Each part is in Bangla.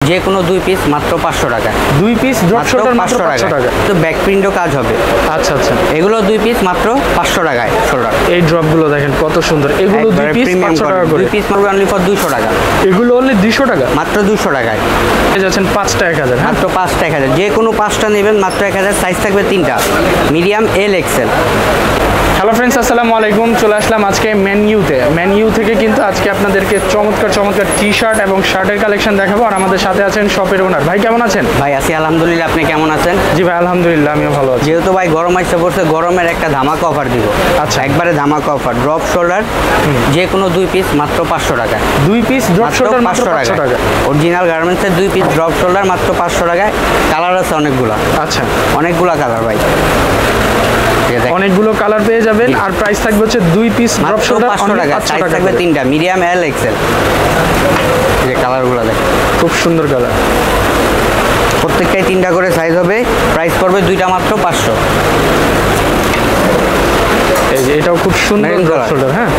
যে কোনো 2 পিস মাত্র 500 টাকা। 2 পিস ড্রপ শোল্ডার মাত্র 500 টাকা। তো ব্যাক প্রিন্টও কাজ হবে। আচ্ছা আচ্ছা, এগুলো 2 পিস মাত্র 500 টাকায় শোল্ডার। এই ড্রপগুলো দেখেন কত সুন্দর, এগুলো 2 পিস 500 টাকা করে। 2 পিস মাত্র অনলি ফর 200 টাকা। এগুলো অনলি 200 টাকা, মাত্র 200 টাকায় পেয়ে যাচ্ছেন 5টা 1000। মাত্র 5টা 1000, যে কোনো 5টা নেবেন মাত্র 1000। সাইজ থাকবে 3টা, medium, L, Excel. Hello friends, আসসালামু আলাইকুম। চলে আসলাম আজকে মেনইউতে থেকে কিন্তু আজকে আপনাদেরকে চমৎকার চমৎকার টি শার্ট এবং শার্টের কালেকশন দেখাবো। আর আমাদের সাথে আছেন শপের ওনার ভাই। কেমন আছেন ভাই? আছি আলহামদুলিল্লাহ, আপনি কেমন আছেন? জি ভাই আলহামদুলিল্লাহ, আমিও ভালো আছি। যেহেতু ভাই গরম আসতে পড়ছে, গরমের একটা ধামাকা অফার দিব। আচ্ছা, একবারে ধামাকা অফার, ড্রপ শোল্ডার যে কোনো 2 পিস মাত্র 500 টাকা। 2 পিস ড্রপ শোল্ডার মাত্র 500 টাকা। অরিজিনাল গার্মেন্টসের 2 পিস ড্রপ শোল্ডার মাত্র 500 টাকায়। কালার আছে অনেকগুলো। আচ্ছা, অনেকগুলো কালার ভাই, অনেকগুলো কালার পেয়ে যাবেন। আর প্রাইস থাকবে হচ্ছে 2 পিস ড্রপ শোল্ডার 500 টাকা। সাইজ থাকবে 3টা, মিডিয়াম, এল, এক্সেল। এই কালারগুলো দেখেন, খুব সুন্দর কালার। প্রত্যেকটাই 3টা করে সাইজ হবে। প্রাইস পড়বে 2টা মাত্র 500। এই যে এটাও খুব সুন্দর ড্রপ শোল্ডার। হ্যাঁ,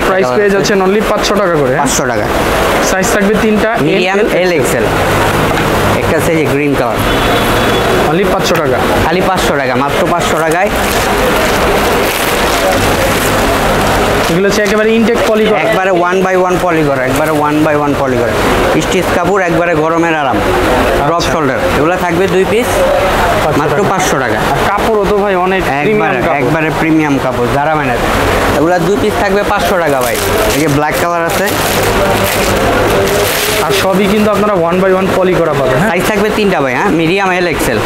প্রাইস পেয়ে যাচ্ছেন অনলি 500 টাকা করে। 500 টাকা। সাইজ থাকবে 3টা, মিডিয়াম, এল, এক্সেল। একটা আছে যে গ্রিন কালার, অনলি 500 টাকা। খালি 500 টাকা, মাত্র 500 টাকায়। এগুলো হচ্ছে একেবারে ইনটেক পলি করা, একবারে 1/1 পলি করা, একবারে 1/1 পলি করা, স্টিচ কাপড়, একবারে গরমের আরাম। ড্রপ শোল্ডার এগুলো থাকবে 2 পিস মাত্র 500 টাকা। আর কাপড়ও তো ভাই অনেক একবারে প্রিমিয়াম কাপড়, যারা মানে এগুলা 2 পিস থাকবে 500 টাকা ভাই। এই যে ব্ল্যাক কালার আছে, আর সবই কিন্তু আপনারা 1/1 পলি করা পাবেন। সাইজ থাকবে 3টা ভাই। হ্যাঁ, মিডিয়াম, এল, এক্সেল।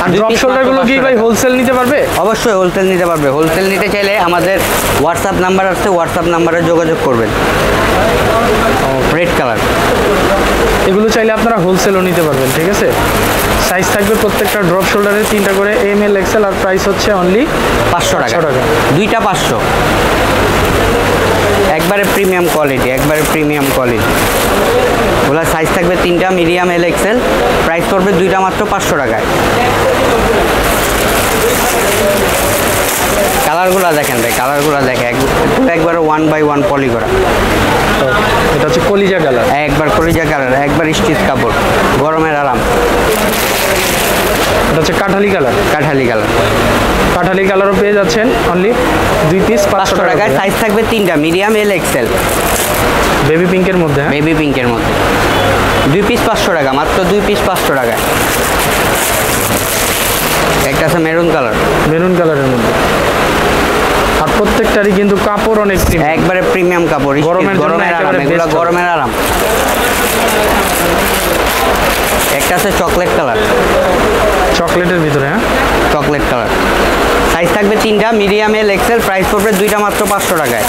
আর ড্রপ শোল্ডার গুলো কি ভাই হোলসেল নিতে পারবে? অবশ্যই হোলসেল নিতে পারবে। হোলসেল নিতে চাইলে আমাদের হোয়াটসঅ্যাপ নাম্বার আছে, হোয়াটসঅ্যাপ নাম্বারে যোগাযোগ করবেন। রেড কালার, এগুলো চাইলে আপনারা হোলসেলও নিতে পারবেন। ঠিক আছে, সাইজ থাকবে প্রত্যেকটা ড্রপ শোল্ডারে 3টা করে, এম, এল, এক্সেল। আর প্রাইস হচ্ছে অনলি 500 টাকা। 2টা 500। একবারে প্রিমিয়াম কোয়ালিটি, একবারে প্রিমিয়াম কোয়ালিটি। ওগুলা সাইজ থাকবে 3টা, মিডিয়াম, এল, এক্সেল। প্রাইস পড়বে 2টা মাত্র 500 টাকায়। কালারগুলো দেখেন ভাই, কালারগুলো দেখে একবারে 1/1 পলি করা। এটা হচ্ছে কলিজা কালার, একবার কলিজা কালার, একবার স্টিচ কাপড়, গরমের আরাম। এটা হচ্ছে কাঠালি কালার, কাঠালি কালার। কাঠালি কালারও পেয়ে যাচ্ছেন অনলি 2 পিস 500 টাকায়। সাইজ থাকবে 3টা, মিডিয়াম, এল, এক্সেল। বেবি পিঙ্কের মধ্যে, বেবি পিঙ্কের মধ্যে 2 পিস 500 টাকা, মাত্র 2 পিস 500 টাকায়। একটা আছে মেরুন কালার, মেরুন কালারের মধ্যে। আর প্রত্যেকটারই কিন্তু কাপড় অনেক একবারে প্রিমিয়াম কাপড়, গরমের আরাম। এগুলো গরমের আরাম। একটা আছে চকলেট কালার, চকলেটের ভিতরে। হ্যাঁ, চকলেট কালার। সাইজ থাকবে 3টা, মিডিয়াম, এল, এক্সেল। প্রাইস পড়বে 2টা মাত্র 500 টাকায়।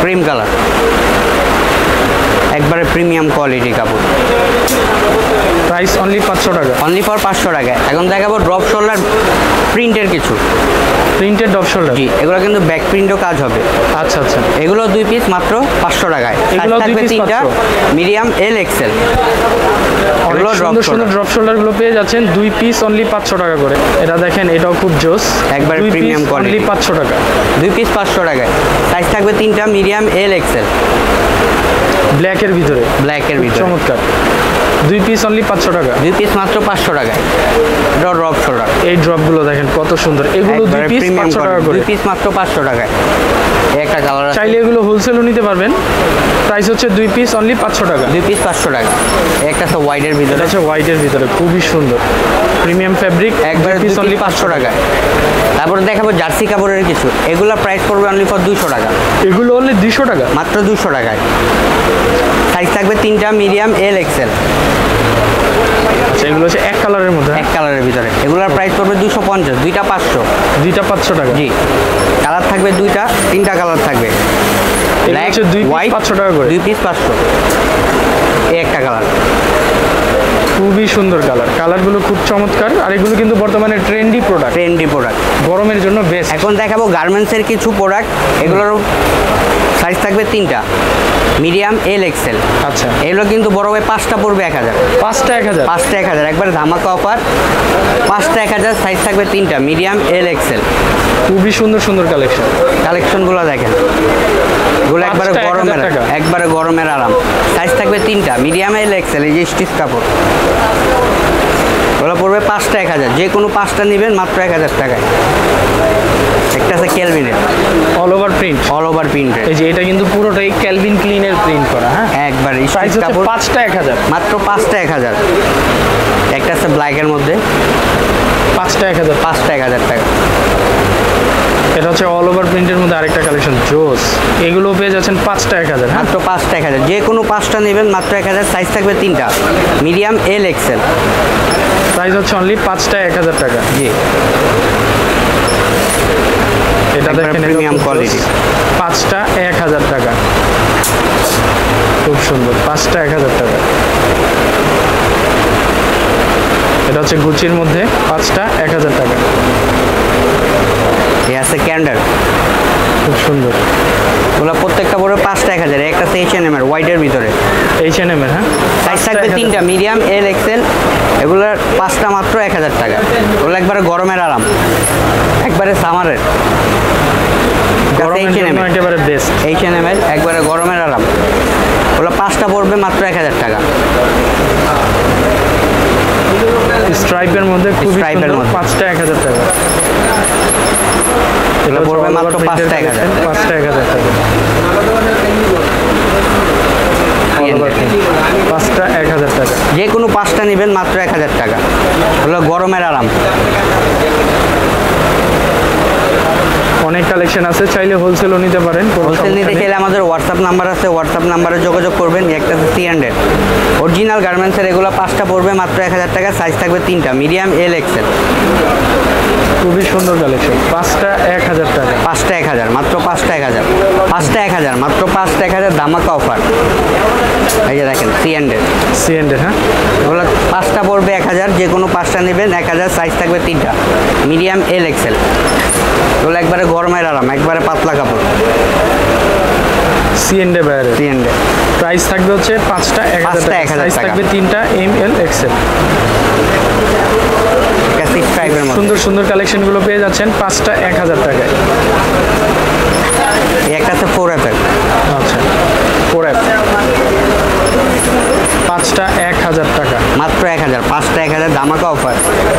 ক্রিম কালার, একবারে প্রিমিয়াম কোয়ালিটি কাপড়। প্রাইস অনলি 500 টাকা, অনলি ফর 500 টাকায়। এখন দেখাবো ড্রপ শোল্ডার প্রিন্টের কিছু। প্রিন্টেড ড্রপ শোল্ডার, জি, এগুলো কিন্তু ব্যাক প্রিন্টও কাজ হবে। আচ্ছা আচ্ছা, এগুলো 2 পিস মাত্র 500 টাকায়। এগুলো 2 পিস 3টা, মিডিয়াম, এল, এক্সেল। এগুলো সুন্দর সুন্দর ড্রপ শোল্ডার গুলো পেয়ে যাচ্ছেন 2 পিস অনলি 500 টাকা করে। এটা দেখেন, এটাও খুব জোস, একবার প্রিমিয়াম কোয়ালিটি, অনলি 500 টাকা। 2 পিস 500 টাকায়। সাইজ থাকবে 3টা, মিডিয়াম, এল, এক্সেল। ব্ল্যাকের ভিতরে, ব্ল্যাকের ভিতরে চমৎকার। 2 পিস অনলি 500 টাকা। 2 পিস মাত্র 500 টাকায়। এটা ড্রপ শোল্ডার। এই ড্রপ গুলো দেখেন কত সুন্দর। এগুলো 2 পিস 500 টাকা করে। 2 পিস মাত্র 500 টাকায়। একটা কালার আছে, চাইলে এগুলো হোলসেলও নিতে পারবেন। প্রাইস হচ্ছে 2 পিস অনলি 500 টাকা। 2 পিস 500 টাকা। একটা আছে হোয়াইটের ভিতরে, এটা হচ্ছে হোয়াইটের ভিতরে, খুবই সুন্দর প্রিমিয়াম ফ্যাব্রিক। একবার পিস অনলি 500 টাকায়। তারপরে দেখাবো জার্সি কাপড়ের কিছু। এগুলো প্রাইস পড়বে অনলি ফর 200 টাকা। এগুলো অনলি 200 টাকা, মাত্র 200 টাকায়। সাইজ থাকবে 3টা, মিডিয়াম, এল, এক্সেল। আচ্ছা, এগুলো হচ্ছে এক কালারের মধ্যে, এক কালারের ভিতরে। এগুলোর প্রাইস পড়বে 250, 2টা 500। 2টা 500 টাকা। জি, কালার থাকবে 2টা, 3টা কালার থাকবে। ব্ল্যাক, হোয়াইট 500 টাকা করে। 2 পিস 500। এই একটা কালার, খুবই সুন্দর কালার। কালারগুলো খুব চমৎকার। আর এগুলো কিন্তু বর্তমানে ট্রেন্ডি প্রোডাক্ট, গরমের জন্য বেস্ট। এখন দেখাবো গার্মেন্টসের কিছু প্রোডাক্ট। এগুলোর সাইজ থাকবে 3টা, মিডিয়াম, এল, এক্সেল। আচ্ছা, এগুলো কিন্তু বড় ভাই 5টা পড়বে 1000। 5টা 1000, 5টা 1000, একবার ধামাকা অফার। 5টা 1000, সাইজ থাকবে 3টা, মিডিয়াম, এল, এক্সেল। খুবই সুন্দর সুন্দর কালেকশনগুলো দেখেন। এগুলো একবারে পাঁচটা 1000 গরমের, টাকা। একবারে গরমের আরাম। সাইজ থাকবে 3টা, মিডিয়াম এল এক্সেল। এই যে স্টিচ কাপড়, ওগুলো পড়বে 5টা 1000। যে কোনো 5টা নেবেন মাত্র 1000 টাকায়। একটা আছে ক্যালভিনের, all over print. All over প্রিন্টের। এই যে এটা কিন্তু পুরোটাই ক্যালভিন ক্লিনের প্রিন্ট করা, হ্যাঁ। একবার প্রাইস স্টিচ হচ্ছে কাপড়, 5টা 1000। মাত্র 5টা 1000। একটা আছে ব্ল্যাকের মধ্যে, 5টা 1000। 5টা 1000 টাকা। এটা হচ্ছে অল ওভার প্রিন্টের মধ্যে আরেকটা কালেকশন জোস। এগুলো পেয়ে যাচ্ছেন 5টা 1000, হ্যাঁ। মাত্র 5টা 1000। যে কোনো 5টা নেবেন মাত্র 1000। সাইজ থাকবে 3টা, মিডিয়াম এল এক্সেল। প্রাইস হচ্ছে অনলি 5টা 1000 টাকা। জি, এটা একবারে দেখেন premium quality। 5টা 1000 টাকা। খুব সুন্দর, 5টা 1000 টাকা। এটা হচ্ছে গুচির মধ্যে 5টা 1000 টাকা। এই আছে ক্যান্ডার, খুব সুন্দর। ওগুলো প্রত্যেকটা পড়বে 5টা 1000। একটা আছে H&M এর হোয়াইটের ভিতরে, H&M এর, হ্যাঁ। সাইজ থাকবে 3টা, মিডিয়াম এল এক্সেল। এগুলোর 5টা মাত্র 1000 টাকা। ওগুলো একবারে গরমের আরাম, একবারে সামারের। গরমের জন্য একেবারে বেস্ট। H&M এর একবারে গরমের আরাম। ওগুলো 5টা পড়বে মাত্র 1000 টাকা। স্ট্রাইপের মধ্যে খুব স্ট্রাইপের মধ্যে 5টা 1000 টাকা। এগুলো পড়বে মাত্র 5টা 1000। 5টা 1000 টাকা। 5টা 1000 টাকা। যে কোনো 5টা নেবেন মাত্র 1000 টাকা। ওগুলো গরমের আরাম। অনেক কালেকশন আছে, চাইলে হোলসেলও নিতে পারেন। হোলসেল নিতে চাইলে আমাদের হোয়াটসঅ্যাপ নাম্বার আছে, হোয়াটসঅ্যাপ নাম্বারে যোগাযোগ করবেন। একটা আছে 300 অরিজিনাল গার্মেন্টসের, এগুলো 5টা পড়বে মাত্র 1000 টাকা। সাইজ থাকবে 3টা, মিডিয়াম এল এক্সেল। খুবই সুন্দর কালেকশন। 5টা 1000 টাকা। 5টা 1000, মাত্র 5টা 1000। 5টা 1000, মাত্র 5টা 1000 ধামাকা অফার। এই যে দেখেন 300, সিএনডের, হ্যাঁ। এগুলো 5টা পড়বে 1000। যে কোনো 5টা নেবেন 1000। সাইজ থাকবে 3টা, মিডিয়াম এল এক্সেল। এগুলো একবারে গরমের আরাম, একবারে পাতলা কাপড়। সিএনডে বাইরে। 300, প্রাইস থাকবে হচ্ছে 5টা 1000 5টা টাকা। 1000 সাইজ টাকা। থাকবে 3টা, এম এল এক্সেল। স্ট্রাইপের মধ্যে সুন্দর সুন্দর কালেকশনগুলো পেয়ে যাচ্ছেন 5টা 1000 টাকায়। এই একটা আছে 4F এর, আচ্ছা, 4F 5টা 1000 টাকা। মাত্র 1000। 5টা 1000 ধামাকা অফার।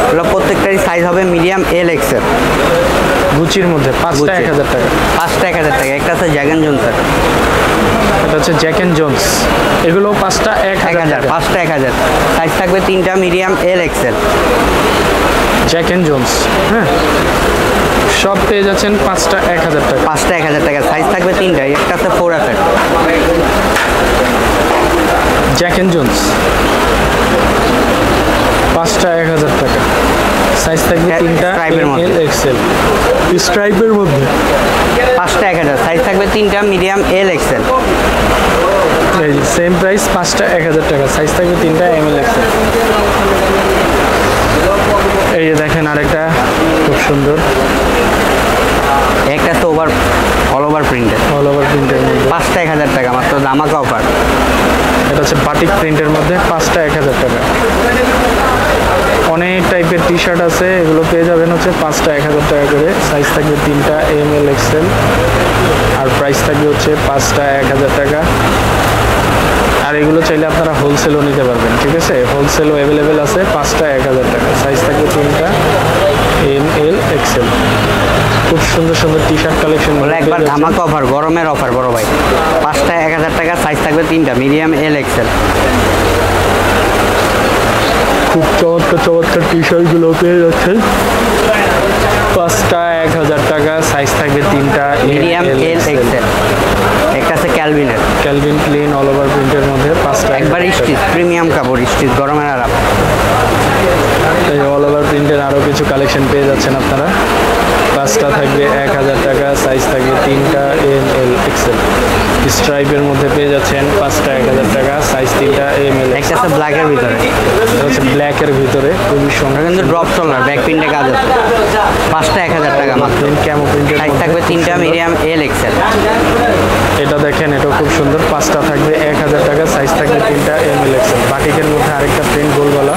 এগুলো প্রত্যেকটারই সাইজ হবে মিডিয়াম এল এক্সেল। গুচির মধ্যে 5টা 1000 টাকা। 5টা 1000 টাকা। একটা আছে জ্যাগেন জোনসের, এটা হচ্ছে জ্যাক এন্ড জোন্স। এগুলো 5টা 1000 1000। টাকা। 5টা 1000। সাইজ থাকবে 3টা, medium L XL. Jack and Jones, হ্যাঁ। সব পেয়ে যাচ্ছেন 5টা 1000 টাকা। 5টা 1000 টাকা। সাইজ থাকবে 3টা। একটা আছে 4F এর, জ্যাক এন্ড জোন্স 5টা 1000 টাকা। সাইজ থাকবে 3টা, স্ট্রাইপের মধ্যে। L XL. স্ট্রাইপের মধ্যে 5টা 1000। সাইজ থাকবে 3টা, মিডিয়াম এল এক্সেল। এই সেম প্রাইস 5টা 1000 টাকা। সাইজ থাকবে 3টা, এম এল এক্সেল। এই যে দেখেন আরেকটা খুব সুন্দর একটা আছে অল ওভার প্রিন্টের, অল ওভার প্রিন্টের মধ্যে। 5টা 1000 টাকা, মাত্র ধামাকা অফার। এটা হচ্ছে বাটিক প্রিন্টের মধ্যে 5টা 1000 টাকা। অনেক টাইপের টি শার্ট আছে, এগুলো পেয়ে যাবেন হচ্ছে 5টা 1000 টাকা করে। সাইজ থাকবে 3টা, এম এল এক্সেল। আর প্রাইস থাকবে হচ্ছে 5টা 1000 টাকা। আর এগুলো চাইলে আপনারা হোলসেলও নিতে পারবেন, ঠিক আছে। হোলসেলও অ্যাভেলেবেল আছে। 5টা 1000 টাকা। সাইজ থাকবে 3টা, এম এল এক্সেল। খুব সুন্দর সুন্দর টি শার্ট কালেকশন। বলে একবার ধামাকা অফার, গরমের অফার বড় ভাই। 5টা 1000 টাকা। সাইজ থাকবে 3টা, মিডিয়াম এল এক্সেল। খুব চমৎকার চমৎকার টি শার্টগুলো পেয়ে যাচ্ছেন 5টা 1000 টাকা। সাইজ থাকবে 3টা, মিডিয়াম এল এক্সেল। একটা আছে ক্যালভিনের, ক্যালভিন ক্লিন অল ওভার প্রিন্টের মধ্যে 5টা একবার স্টিচ, প্রিমিয়াম কাপড়, স্টিচ, গরমের আরাম। এই অল ওভার প্রিন্টের আরও কিছু কালেকশন পেয়ে যাচ্ছেন আপনারা। 5টা থাকবে 1000 টাকা। সাইজ থাকবে 3টা, এম এল এক্সেল। স্ট্রাইপের মধ্যে পেয়ে যাচ্ছেন 5টা 1000 টাকা। সাইজ 3টা, এম এল। একটা আছে ব্ল্যাকের ভিতরে, এটা হচ্ছে ব্ল্যাকের ভিতরে, খুবই সুন্দর। কিন্তু ড্রপ শোল্ডার, ব্যাক প্রিন্টে কাজ আছে। 5টা 1000 টাকা মাত্র। প্রিন্ট ক্যামো প্রিন্টের সাইজ মধ্যে থাকবে খুব 3টা, সুন্দর। Medium L Excel. এটা দেখেন, এটাও খুব সুন্দর। 5টা থাকবে 1000 টাকা। সাইজ থাকবে 3টা, এম এল এক্সেল। বাটিকের মধ্যে আরেকটা প্রিন্ট গোলগলা,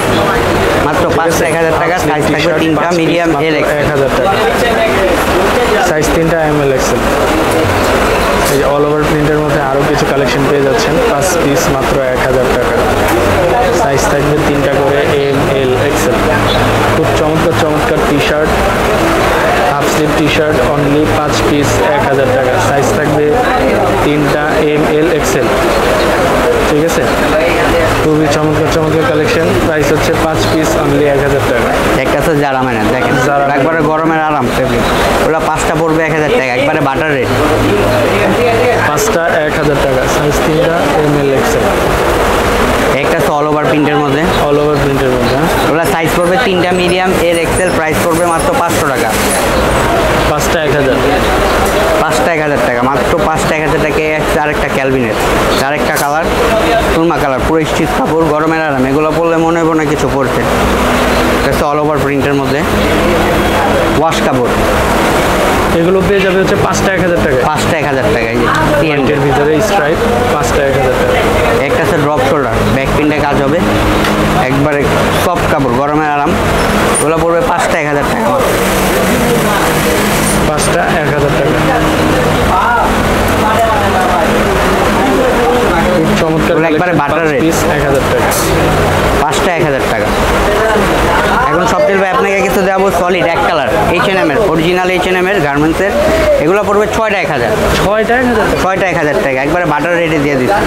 মাত্র 5টা 1000 টাকা। সাইজ থাকবে 3টা, মিডিয়াম এল এক্সেল। 1000 টাকা। সাইজ 3টা, এম এল এক্সেল। এই যে অল ওভার প্রিন্টের মধ্যে আরও কিছু কালেকশন পেয়ে যাচ্ছেন 5 পিস মাত্র 1000 টাকা। সাইজ থাকবে 3টা করে এম এল এক্সেল। খুব চমৎকার চমৎকার T shirt, half sleeve T shirt only 5 piece 1000 টাকা। সাইজ থাকবে 3টা এম এল এক্সেল। ঠিক আছে, খুবই চমৎকার চমৎকার কালেকশন। প্রাইস হচ্ছে 5 পিস অনলি 1000 টাকা। একটা আছে যারা মানে দেখেন Zara Man। একবারে গরমের আরাম ফেব্রিক, ওগুলো 5টা পড়বে 1000 টাকা, একবারে বাটার রেট। 5টা 1000 টাকা। সাইজ 3টা এম এল এক্সেল। একটা আছে অল ওভার প্রিন্টের মধ্যে, অল ওভার প্রিন্টের মধ্যে। ওগুলো সাইজ পড়বে 3টা মিডিয়াম এর এক্সেল, প্রাইস পড়বে মাত্র 500 টাকা। 5টা 1000। 5টা 1000 টাকা, মাত্র 5টা 1000 টাকা। আরেকটা ক্যালভিনের, আরেকটা কালার সুরমা কালার, পুরো স্টিচ কাপড়, গরমের আরাম। এগুলো পরলে মনে হবে না কিছু পরছে। এটা অল ওভার প্রিন্টের মধ্যে ওয়াশ কাপড়, এগুলো পেয়ে যাবে হচ্ছে 5টা 1000 টাকা। 5টা 1000 টাকা। এই যে প্রিন্টের ভিতরে স্ট্রাইপ, 5টা 1000 টাকা। একটা আছে ড্রপ শোল্ডার, ব্যাক প্রিন্টে কাজ হবে, একবারে সফট কাপড়, গরমের আরাম। ওগুলো পড়বে 5টা 1000 টাকা। 5টা 1000 টাকা। খুব চমৎকার ওগুলো একবারে butter rate। পিস 1000 টাকা। 5টা 1000 টাকা। এখন সবচেয়ে ভাই আপনাকে কিছু দেবো সলিড এক কালার H&M এর, অরিজিনাল H&M এর গার্মেন্টসের। এগুলো পড়বে 6টা 1000। 6টা 1000 টাকা। 6টা 1000 টাকা, একবারে বাটার রেটে দিয়ে দিচ্ছি।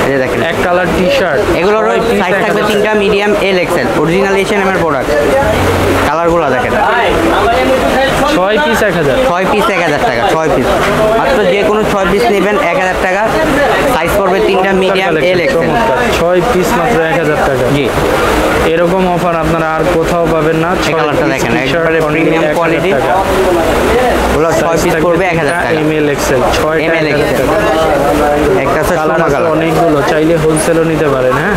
এই যে দেখেন এক কালার টি শার্ট, এগুলোর সাইজ থাকবে 3টা medium L Excel, original H&M এর প্রোডাক্ট। কালারগুলো দেখেন, 6 পিস 1000। 6 পিস 1000 টাকা। 6 পিস মাত্র, যে কোনো 6 পিস নেবেন 1000 টাকা। সাইজ পড়বে 3টা মিডিয়াম এল এক্সেল। 6 পিস মাত্র 1000 টাকা। জি, এরকম অফার আপনারা আর কোথাও পাবেন না। এই কালারটা দেখেন, একবারে প্রিমিয়াম কোয়ালিটি। ওগুলো 6 পিস পড়বে 1000 টাকা। এম এল এক্সেল, 6টা ML 1000 এক্সেল। টাকা। একটা আছে কালার সোনা আছে কালার, অনেকগুলো, চাইলে হোলসেলও নিতে পারেন। হ্যাঁ,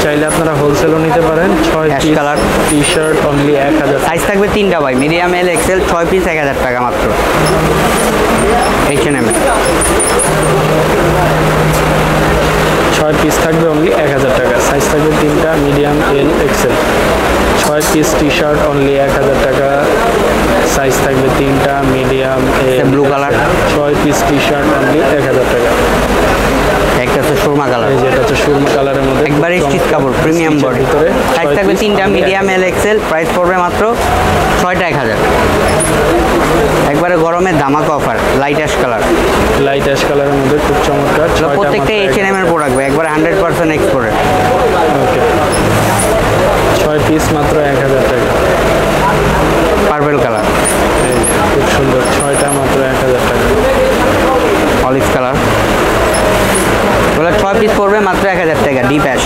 চাইলে আপনারা হোলসেলও নিতে পারেন। 6 Ash piece color। T shirt only 1000। Size থাকবে 3টা ভাই, মিডিয়াম এল এক্সেল, 6 পিস 1000 টাকা মাত্র। H&M এর 6 পিস থাকবে অনলি 1000 টাকা। সাইজ থাকবে 3টা medium L Excel. 6 piece T shirt only 1000 টাকা। সাইজ থাকবে 3টা মিডিয়াম এল। Blue colour, 6 piece T shirt only 1000 টাকা। একটা আছে সুরমা কালার, এই যে এটা হচ্ছে সুরমা কালারের মধ্যে, একবারে স্টিচ কাপড়, প্রিমিয়াম Stitch এর বডি। ভিতরে সাইজ 6 থাকবে piece 3টা only medium L Excel, price পড়বে মাত্র 6টা 1000। একবারে গরমের ধামাকা offer, light ash colour. Light ash কালারের মধ্যে খুব চমৎকার। 6টা প্রত্যেকটা H&M এর প্রোডাক্ট ভাই, একবারে 100% এক্সপোর্টেড। ওকে, 6 পিস মাত্র 1000 টাকা। পার্পল কালার, এই যে, খুব সুন্দর, 6টা মাত্র 1000 টাকা। Olive colour. ওগুলো 6 পিস পড়বে মাত্র 1000 টাকা। ডিপ অ্যাশ,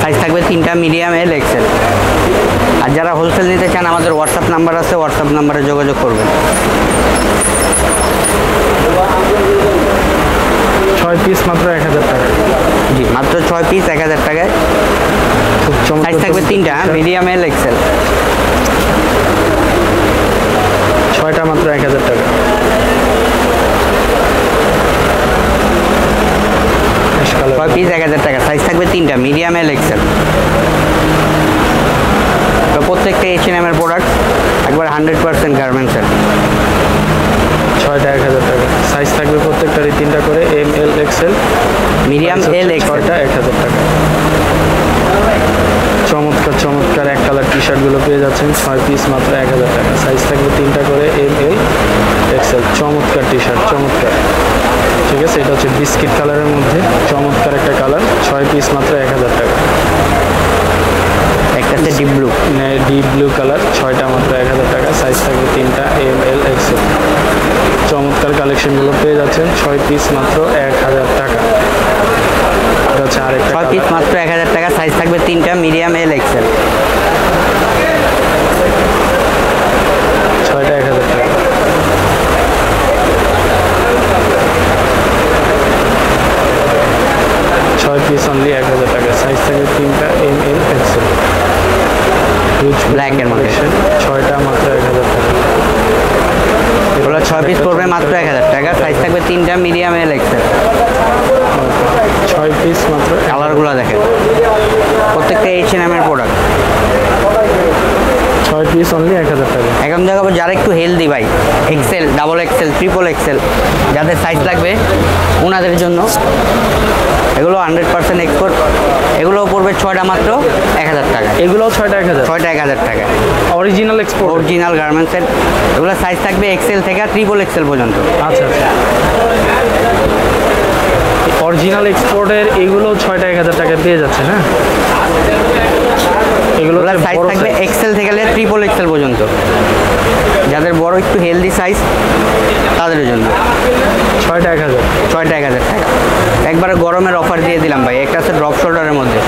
সাইজ থাকবে 3টা মিডিয়াম এল এক্সেল। আর যারা হোলসেল নিতে চান, আমাদের হোয়াটসঅ্যাপ নাম্বার আছে, হোয়াটসঅ্যাপ নাম্বারে যোগাযোগ করবেন। 6 পিস মাত্র 1000 টাকা। জি, মাত্র 6 পিস 1000 টাকায়। খুব চমৎকার। সাইজ থাকবে 3টা মিডিয়াম এল এক্সেল। 6টা মাত্র 1000 টাকা। অ্যাশ কালার, 6 পিস 1000 টাকা। সাইজ থাকবে 3টা মিডিয়াম এল এক্সেল। তো প্রত্যেকটা H&M এর প্রোডাক্ট, একবার 100% গার্মেন্টসের। 6টা 1000 টাকা। সাইজ থাকবে প্রত্যেকটারই 3টা করে M L XL. Medium L XL. 6টা 1000 টাকা। চমৎকার চমৎকার এক কালার টি শার্টগুলো পেয়ে যাচ্ছেন 6 পিস মাত্র 1000 টাকা। সাইজ থাকবে 3টা করে এম এল এক্সেল। চমৎকার টি শার্ট, চমৎকার। ঠিক আছে, এটা হচ্ছে বিস্কিট কালারের মধ্যে চমৎকার একটা কালার। 6 পিস মাত্র 1000 টাকা। একটা আছে deep blue, deep blue colour, 6টা মাত্র 1000 টাকা। সাইজ থাকবে 3টা এম এল এক্সেল। চমৎকার কালেকশনগুলো পেয়ে যাচ্ছেন 6 পিস মাত্র 1000 টাকা। এটা হচ্ছে আরেকটা 6 পিস মাত্র 1000 টাকা। সাইজ থাকবে 3টা মিডিয়াম এল এক্সেল। 6টা 1000 টাকা। 6 পিস অনলি 1000 টাকা। সাইজ থাকবে 3টা এম এল এক্সেল। ব্ল্যাক এর মধ্যে 6টা মাত্র 1000 টাকা। ওগুলো 6 পিস পড়বে মাত্র 1000 টাকা। সাইজ থাকবে 3টা মিডিয়াম এল এক্সেল। 6 পিস মাত্র। কালারগুলো দেখেন, প্রত্যেকটা H&M এর প্রোডাক্ট। 6 পিস অনলি 1000 টাকা। এখন দেখাবো যারা একটু হেলদি ভাই, XL, double XL, triple XL, তাদের জন্য। এগুলো 100% এক্সপোর্ট। এগুলো পড়বে 6টা মাত্র 1000 টাকা। এগুলো 6টা 1000, 6টা 1000 টাকা। অরিজিনাল এক্সপোর্ট, অরিজিনাল গার্মেন্টসের। এগুলো সাইজ থাকবে এক্সেল থেকে ট্রিপল এক্সেল পর্যন্ত। আচ্ছা আচ্ছা, অরিজিনাল এক্সপোর্টের এগুলো 6টা 1000 টাকায় পেয়ে যাচ্ছে না? এগুলো সাইজ থাকবে এক্সেল থেকে ট্রিপল এক্সেল পর্যন্ত। যাদের বড় একটু হেলদি সাইজ তাদের জন্য 6টা 1000, 6টা 1000 টাকা। একবারে গরমের অফার দিয়ে দিলাম ভাই। একটা আছে ড্রপ শোল্ডারের মধ্যে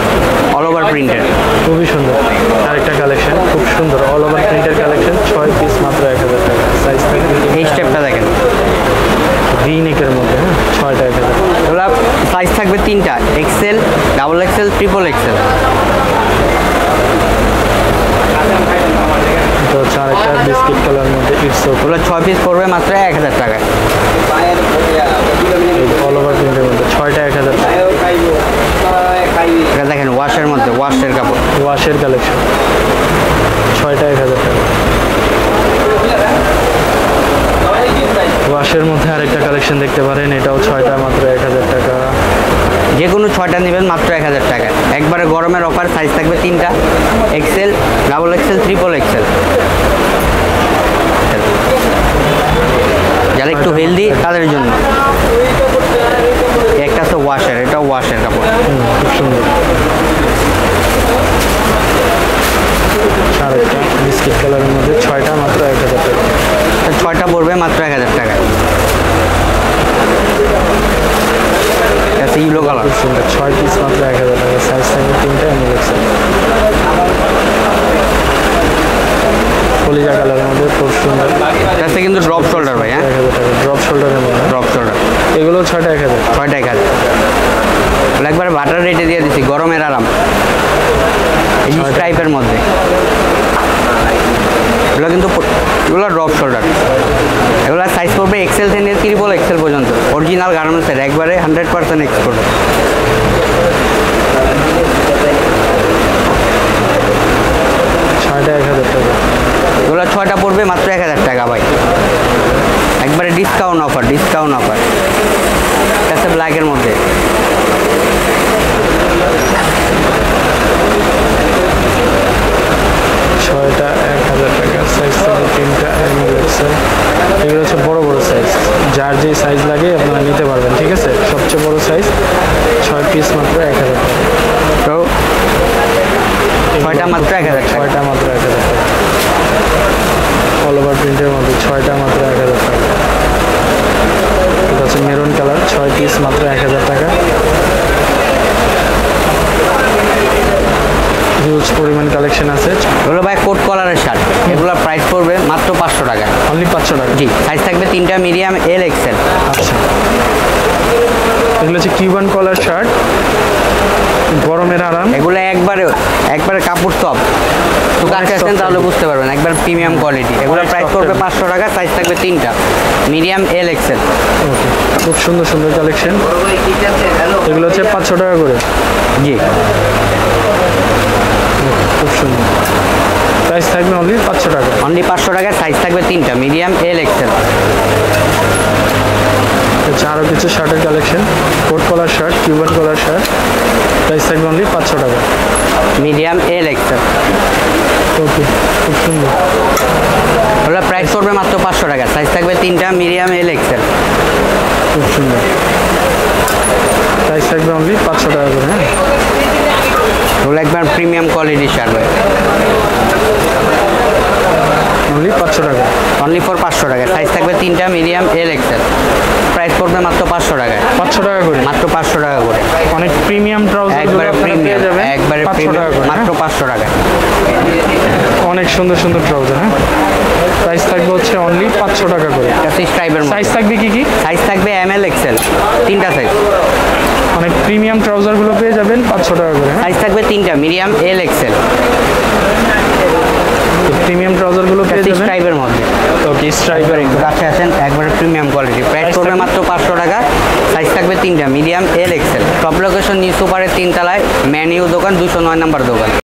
অল ওভার প্রিন্টের, খুবই সুন্দর। আরেকটা কালেকশন খুব সুন্দর, অল ওভার প্রিন্টের কালেকশন, 6 পিস মাত্র 1000 টাকা। সাইজ থাকবে, এই স্টেপটা দেখেন, ভি নেকের মধ্যে, হ্যাঁ 6টা 1000। এগুলো সাইজ থাকবে 3টা, XL, double XL, triple XL. তো হচ্ছে আরেকটা বিস্কিট কালার মধ্যে ইটস ওকে, এগুলো 6 পিস পড়বে মাত্র 1000 টাকা। অল ওভার প্রিন্টের মধ্যে 6টা 1000 টাকা। এটা দেখেন ওয়াশের মধ্যে, ওয়াশের কাপড়, ওয়াশের কালেকশন, 6টা 1000 টাকা। ওয়াশের মধ্যে আরেকটা কালেকশন দেখতে পারেন, এটাও 6টা মাত্র 1000 টাকা। যে কোনো 6টা নেবেন মাত্র 1000 টাকা। একবারে গরমের অফার, সাইজ থাকবে 3টা, XL, double XL, triple XL. যারা একটু হেলদি তাদের জন্য। একটা আছে ওয়াশের, এটাও ওয়াশের কাপড়, খুব সুন্দর। আরেকটা বিস্কিট কালারের মধ্যে 6টা মাত্র 1000 টাকা। 6টা পড়বে মাত্র 1000 টাকা। আছে ইউলো কালার, খুব সুন্দর, 6 পিস মাত্র 1000 টাকা। সাইজ থাকবে 3টা, কলিজা কালারের মধ্যে খুব সুন্দর। এটা কিন্তু ড্রপ শোল্ডার ভাই, হ্যাঁ 1000 টাকা, ড্রপ শোল্ডারের মধ্যে, ড্রপ শোল্ডার। এগুলো 6টা 1000, 6টা 1000। একবারে বাটার রেটে দিয়ে দিচ্ছি, গরমের আরাম। এই টাইপের মধ্যে এগুলো কিন্তু, এগুলো ড্রপ শোল্ডার। এগুলো সাইজ পড়বে এক্সেল থেকে ট্রিপল এক্সেল পর্যন্ত। অরিজিনাল গার্মেন্টসের, একবারে 100% এক্সপোর্ট। 6টা 1000 টাকা। এগুলো 6টা পড়বে মাত্র 1000 টাকা ভাই। একবারে ডিসকাউন্ট অফার, ডিসকাউন্ট অফার। এটা আছে ব্ল্যাকের মধ্যে, ছয়টা 1000 টাকা। সাইজ থাকে 3টা, এক্সেল। এগুলো হচ্ছে বড় বড় সাইজ, যার যে সাইজ লাগে আপনারা নিতে পারবেন, ঠিক আছে? সবচেয়ে বড় সাইজ 6 পিস মাত্র 1000 টাকা। তো 6টা মাত্র 1000 টাকা। 6টা মাত্র 1000 টাকা। অল ওভার প্রিন্টের মধ্যে 6টা মাত্র 1000 টাকা। এটা হচ্ছে মেরুন কালার, 6 পিস মাত্র 1000 টাকা। হিউজ পরিমাণ কালেকশন আছে। এগুলো ভাই কোট কলারের শার্ট, এগুলো প্রাইস পড়বে মাত্র 500 টাকা। অনলি 500 টাকা। জি, সাইজ থাকবে 3টা, মিডিয়াম, এল, এক্সেল। আচ্ছা, এগুলো হচ্ছে কিউবান কলার শার্ট, গরমের আরাম। এগুলো একবারে একবারে কাপড় সব তো কাছে আসেন তাহলে বুঝতে পারবেন, একবার প্রিমিয়াম কোয়ালিটি। এগুলো প্রাইস পড়বে 500 টাকা। সাইজ থাকবে 3টা, মিডিয়াম, এল, এক্সেল। ওকে, খুব সুন্দর সুন্দর কালেকশন। এগুলো হচ্ছে 500 টাকা করে। জি, খুব সুন্দর। প্রাইস থাকবে অনলি 500 টাকা। অনলি 500 টাকা। সাইজ থাকবে 3টা, মিডিয়াম, এল, এক্সেল। হচ্ছে আরও কিছু শার্টের collection, coat collar shirt, Cuban collar shirt. Price থাকবে অনলি 500 টাকা, মিডিয়াম, এল, এক্সেল। ওকে, খুব সুন্দর। ওগুলো প্রাইস পড়বে মাত্র 500 টাকা। সাইজ থাকবে 3টা, মিডিয়াম, এল, এক্সেল। খুব সুন্দর। প্রাইস থাকবে অনলি 500 টাকা করে। হ্যাঁ, ওগুলো একবার প্রিমিয়াম কোয়ালিটির শার্ট ভাই। অনলি 500 টাকা। অনলি ফর 500 টাকা। সাইজ থাকবে 3টা, মিডিয়াম, এল, এক্সেল। প্রাইস পড়বে মাত্র 500 টাকায়। 500 টাকা করে, মাত্র 500 টাকা করে। অনেক প্রিমিয়াম ট্রাউজার একবারে পেয়ে প্রিমিয়াম, যাবেন একবারে 500 প্রিমিয়াম, টাকা করে। মাত্র 500 টাকা। অনেক সুন্দর সুন্দর ট্রাউজার। হ্যাঁ, প্রাইস থাকবে হচ্ছে অনলি 500 টাকা করে। এটা স্ট্রাইপের মধ্যে। সাইজ থাকবে কি কি? সাইজ থাকবে এম, এল, এক্সেল, 3টা সাইজ। অনেক প্রিমিয়াম ট্রাউজারগুলো পেয়ে যাবেন 500 টাকা করে। সাইজ থাকবে 3টা, মিডিয়াম, এল, এক্সেল। প্রিমিয়াম ট্রাউজারগুলো পেয়ে যাবেন স্ট্রাইপের মধ্যে। ওকে, স্ট্রাইপার। কাছে আসেন, একবারে প্রিমিয়াম কোয়ালিটি। প্রাইস পড়বে মাত্র 500 টাকা। সাইজ থাকবে 3টা, medium, L, Excel. Top location new সুপারের 3 তলায়, মেনিউ দোকান, 209 নম্বর দোকান।